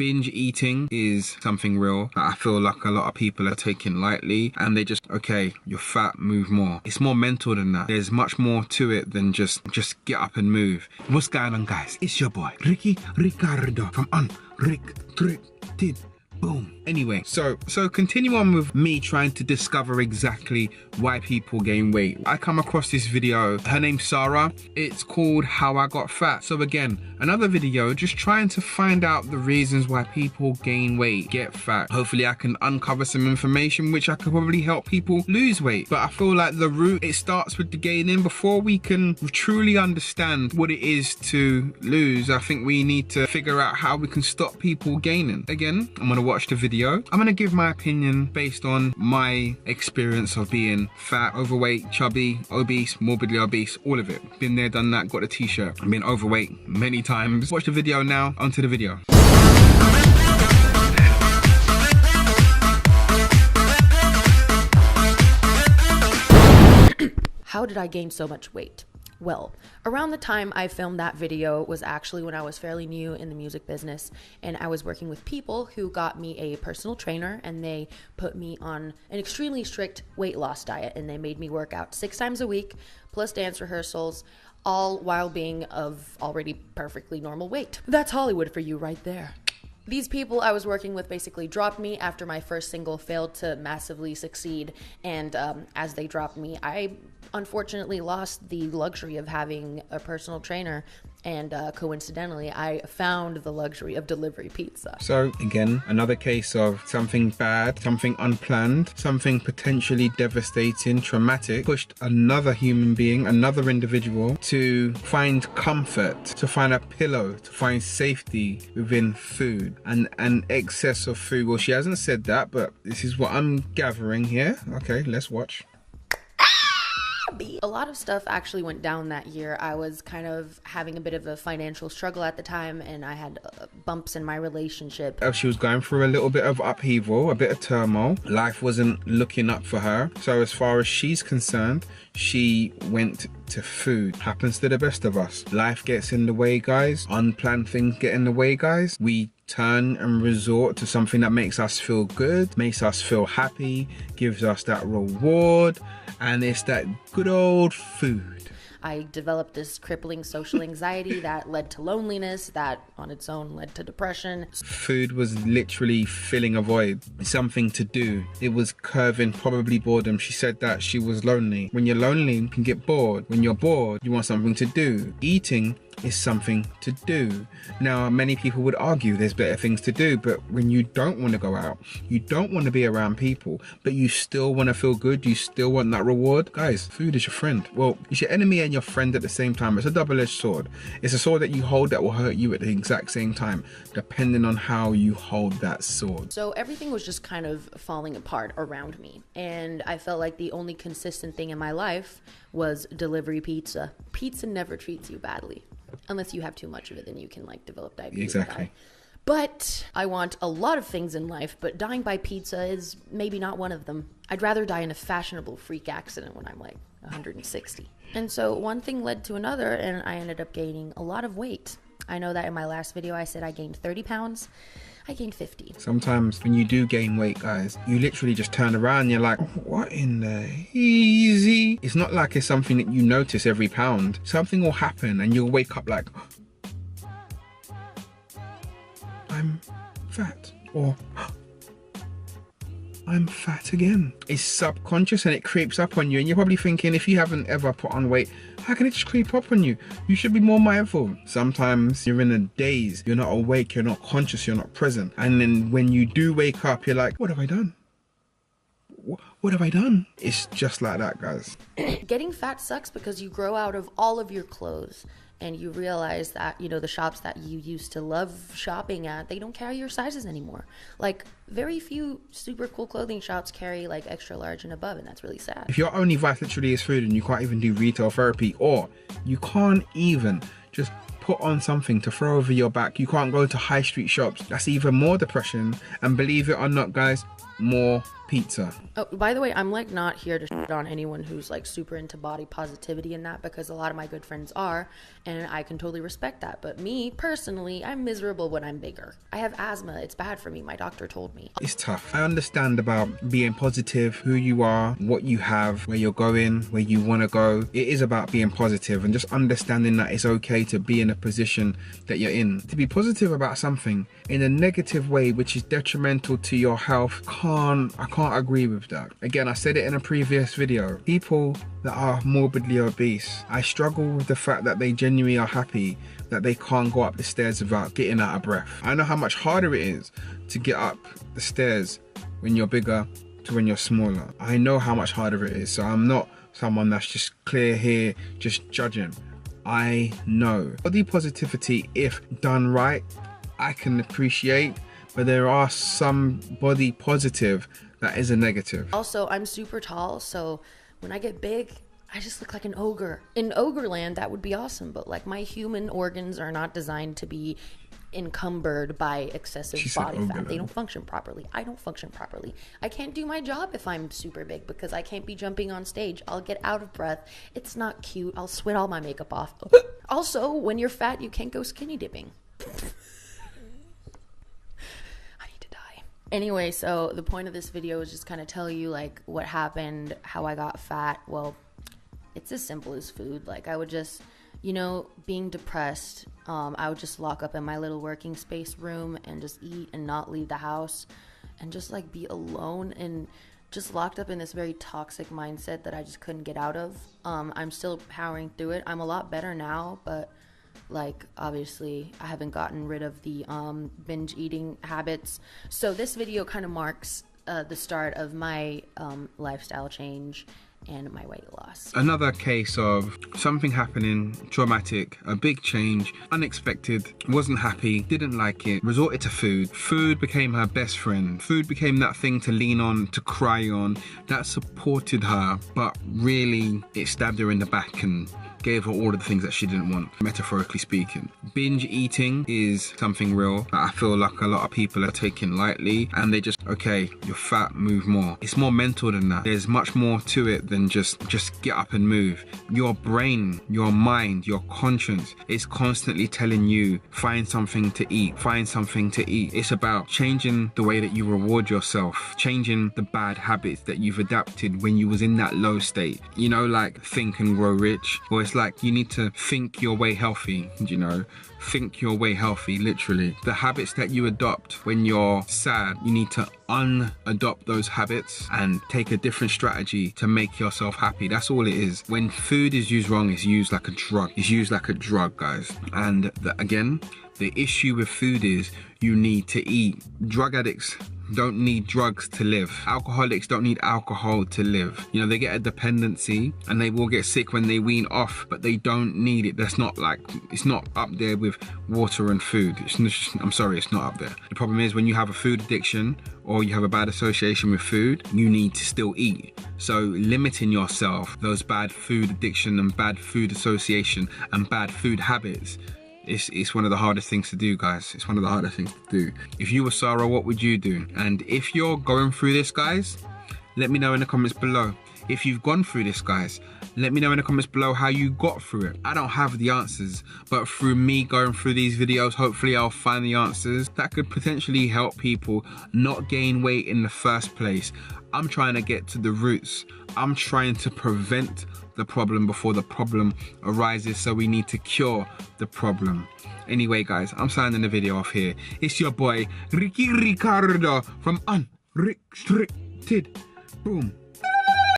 binge eating is something real that I feel like a lot of people are taking lightly, and they just, okay, you're fat, move more. It's more mental than that. There's much more to it than just get up and move. What's going on, guys? It's your boy, Ricky Ricardo from Unrestricted. Boom. Anyway, so continue on with me trying to discover exactly why people gain weight. I come across this video, her name's Sarah. It's called How I Got Fat. So again, another video just trying to find out the reasons why people gain weight, get fat. Hopefully I can uncover some information which I could probably help people lose weight. But I feel like the root, it starts with the gaining. Before we can truly understand what it is to lose, I think we need to figure out how we can stop people gaining. Again, I'm gonna watch the video. I'm gonna give my opinion based on my experience of being fat, overweight, chubby, obese, morbidly obese, all of it. Been there, done that, got a t-shirt. I've been overweight many times. Watch the video now, onto the video. How did I gain so much weight? Well, around the time I filmed that video was actually when I was fairly new in the music business, and I was working with people who got me a personal trainer, and they put me on an extremely strict weight loss diet, and they made me work out 6 times a week plus dance rehearsals, all while being of already perfectly normal weight. That's Hollywood for you right there. These people I was working with basically dropped me after my first single failed to massively succeed, and as they dropped me, I unfortunately lost the luxury of having a personal trainer, and coincidentally, I found the luxury of delivery pizza. So again, another case of something bad, something unplanned, something potentially devastating, traumatic, pushed another human being, another individual to find comfort, to find a pillow, to find safety within food and an excess of food. Well, she hasn't said that, but this is what I'm gathering here. Okay, let's watch. A lot of stuff actually went down that year. I was kind of having a bit of a financial struggle at the time, and I had bumps in my relationship. She was going through a little bit of upheaval, a bit of turmoil. Life wasn't looking up for her. So as far as she's concerned, she went to food. Happens to the best of us. Life gets in the way, guys. Unplanned things get in the way, guys. We turn and resort to something that makes us feel good, makes us feel happy, gives us that reward, and it's that good old food. I developed this crippling social anxiety that led to loneliness, that on its own led to depression. Food was literally filling a void, something to do. It was curving probably boredom. She said that she was lonely. When you're lonely, you can get bored. When you're bored, you want something to do. Eating is something to do. Now, many people would argue there's better things to do, but when you don't want to go out, you don't want to be around people, but you still want to feel good, you still want that reward, guys, food is your friend. Well, it's your enemy and your friend at the same time. It's a double-edged sword. It's a sword that you hold that will hurt you at the exact same time, depending on how you hold that sword. So everything was just kind of falling apart around me, and I felt like the only consistent thing in my life was delivery pizza. Pizza never treats you badly. Unless you have too much of it, then you can like develop diabetes. Exactly. But I want a lot of things in life, but dying by pizza is maybe not one of them. I'd rather die in a fashionable freak accident when I'm like 160. And so one thing led to another, and I ended up gaining a lot of weight. I know that in my last video I said I gained 30 pounds. I gained 50. Sometimes when you do gain weight, guys, you literally just turn around and you're like, what in the easy? It's not like it's something that you notice every pound. Something will happen and you'll wake up like, I'm fat, or I'm fat again. It's subconscious and it creeps up on you, and you're probably thinking, if you haven't ever put on weight, how can it just creep up on you? You should be more mindful. Sometimes you're in a daze, you're not awake, you're not conscious, you're not present. And then when you do wake up, you're like, what have I done? What have I done? It's just like that, guys. Getting fat sucks because you grow out of all of your clothes, and you realize that, you know, the shops that you used to love shopping at, they don't carry your sizes anymore. Like, very few super cool clothing shops carry like extra large and above, and that's really sad. If your only vice literally is food and you can't even do retail therapy, or you can't even just put on something to throw over your back, you can't go to high street shops, that's even more depression. And believe it or not, guys, more pizza. Oh, by the way, I'm like not here to shit on anyone who's like super into body positivity and that, because a lot of my good friends are, and I can totally respect that. But me personally, I'm miserable when I'm bigger. I have asthma. It's bad for me. My doctor told me. It's tough. I understand about being positive, who you are, what you have, where you're going, where you want to go. It is about being positive and just understanding that it's okay to be in a position that you're in. To be positive about something in a negative way, which is detrimental to your health, I can't agree with that. Again, I said it in a previous video. People that are morbidly obese, I struggle with the fact that they genuinely are happy that they can't go up the stairs without getting out of breath. I know how much harder it is to get up the stairs when you're bigger to when you're smaller. I know how much harder it is, so I'm not someone that's just clear here, just judging. I know. Body positivity, if done right, I can appreciate, but there are some body positive that is a negative. Also, I'm super tall, so when I get big, I just look like an ogre. In ogre land, that would be awesome, but like my human organs are not designed to be encumbered by excessive body fat. They don't function properly. I don't function properly. I can't do my job if I'm super big because I can't be jumping on stage. I'll get out of breath. It's not cute. I'll sweat all my makeup off. Also, when you're fat, you can't go skinny dipping. Anyway, so the point of this video is just kind of tell you like what happened, how I got fat. Well, it's as simple as food. Like I would just, you know, being depressed, I would just lock up in my little working space room and just eat and not leave the house and just like be alone and just locked up in this very toxic mindset that I just couldn't get out of. I'm still powering through it. I'm a lot better now, but like obviously I haven't gotten rid of the binge eating habits. So this video kind of marks the start of my lifestyle change and my weight loss. Another case of something happening, traumatic, a big change, unexpected, wasn't happy, didn't like it, resorted to food. Food became her best friend. Food became that thing to lean on, to cry on, that supported her, but really it stabbed her in the back and gave her all of the things that she didn't want, metaphorically speaking. Binge eating is something real that I feel like a lot of people are taking lightly, and they just, okay, you're fat, move more. It's more mental than that. There's much more to it than just get up and move. Your brain, your mind, your conscience is constantly telling you, find something to eat, find something to eat. It's about changing the way that you reward yourself, changing the bad habits that you've adapted when you was in that low state. You know, like Think and Grow Rich, or it's like you need to think your way healthy, you know, think your way healthy, literally. The habits that you adopt when you're sad, you need to unadopt those habits and take a different strategy to make yourself happy. That's all it is. When food is used wrong, it's used like a drug. It's used like a drug, guys. And again, the issue with food is you need to eat. Drug addicts don't need drugs to live. Alcoholics don't need alcohol to live. You know, they get a dependency and they will get sick when they wean off, but they don't need it. That's not like, it's not up there with water and food. I'm sorry, it's not up there. The problem is when you have a food addiction or you have a bad association with food, you need to still eat. So limiting yourself, those bad food addiction and bad food association and bad food habits, it's one of the hardest things to do, guys. It's one of the hardest things to do. If you were Sarah, what would you do? And if you're going through this, guys, let me know in the comments below. If you've gone through this, guys, let me know in the comments below how you got through it. I don't have the answers, but through me going through these videos, hopefully I'll find the answers that could potentially help people not gain weight in the first place. I'm trying to get to the roots. I'm trying to prevent the problem before the problem arises, so we need to cure the problem. Anyway, guys, I'm signing the video off here. It's your boy, Ricky Ricardo from Unrestricted. Boom.